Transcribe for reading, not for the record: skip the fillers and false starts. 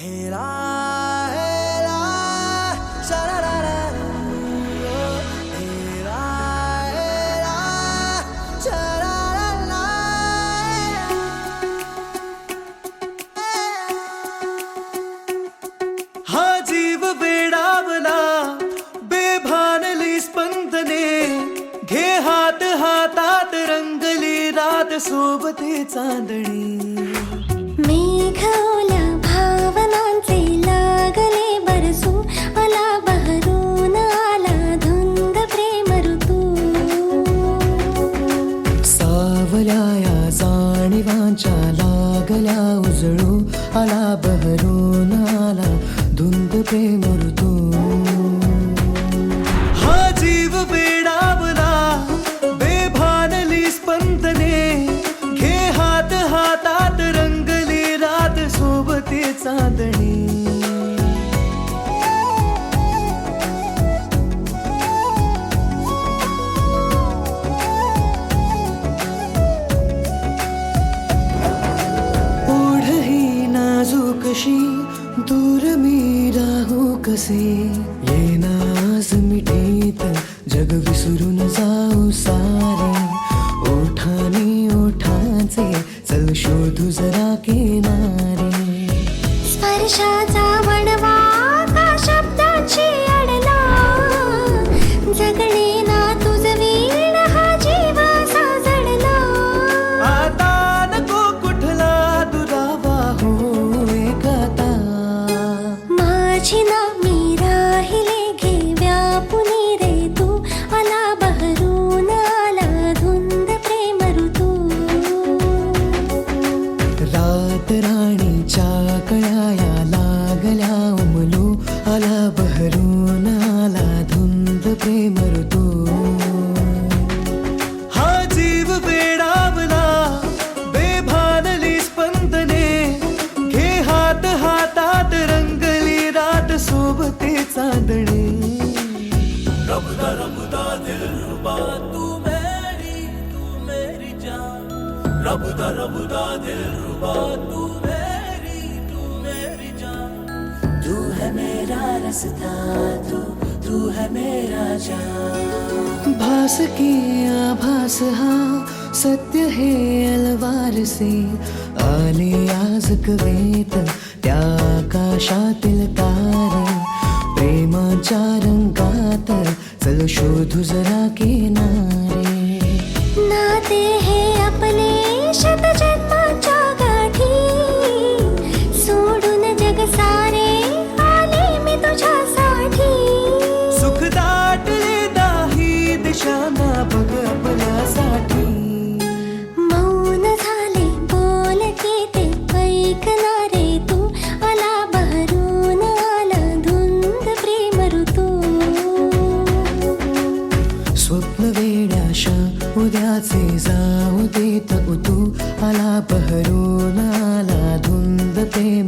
हेला हेला शरारारा हेला हेला शरारारा हा जीव वेडावला बेभानली स्पंदने घे हात हातात रंगली रात सोबते चांदणी मेघावल्या भावनांचे लागले बरसू आला बहरून आला धुंद प्रेम ऋतू सावल्या या जाणीवांच्या लागल्या उजळू आला बहरून आला धुंद प्रेम ऋतू हा जीव वेडावला बेभानली स्पंदने घे हात हातात रंगली रात सोबती चांदणी ओढही नाजूकशी दूर मी राहू कसे येना आज मिठीत जग विसरून जाऊ सारे ओठानी ओठांचे चल शोधू जरा किनारे स्पर्शाचा वणवा का शब्दाची अडला जगणे ना तुझ वीण हा जीव साजडला आता नको कुठला दुरावा हो एकाता माझी ना मी राहिले घे व्यापुनी रे तू आला बहरून आला धुंद प्रेम ऋतू रात राणीच्या कळ्या लागल्या उमलू आला बहरून आला धुंद प्रेम ऋतू हा जीव वेडावला बेभानली स्पंदने घे हात हातात रंगली रात सोबते चांदणे रबदा रबदा दिलरुबा तू मेरी जान रबदा रबदा दिलरुबा तू मेरी जान तू है मेरा रास्ता तू है मेरा जान भास की आभास हा सत्य है अलवार से आले आज कवेत त्या आकाशातील तारे प्रेमाच्या रंगात चल शोधू जरा किनारे नाते हे आपले शतजन्माच्या गाठी सोडून जग सारे आले मी तुझ्यासाठी सुख दाटले दाही दिशांना बघ आपल्यासाठी मौन झाले बोलके ते ऐकणारे तू आला बहरून आला धुंद प्रेम ऋतू स्वप्न वेड्याशा उद्याचे जाऊ देत उतू आला बहरून आला धुंद प्रेम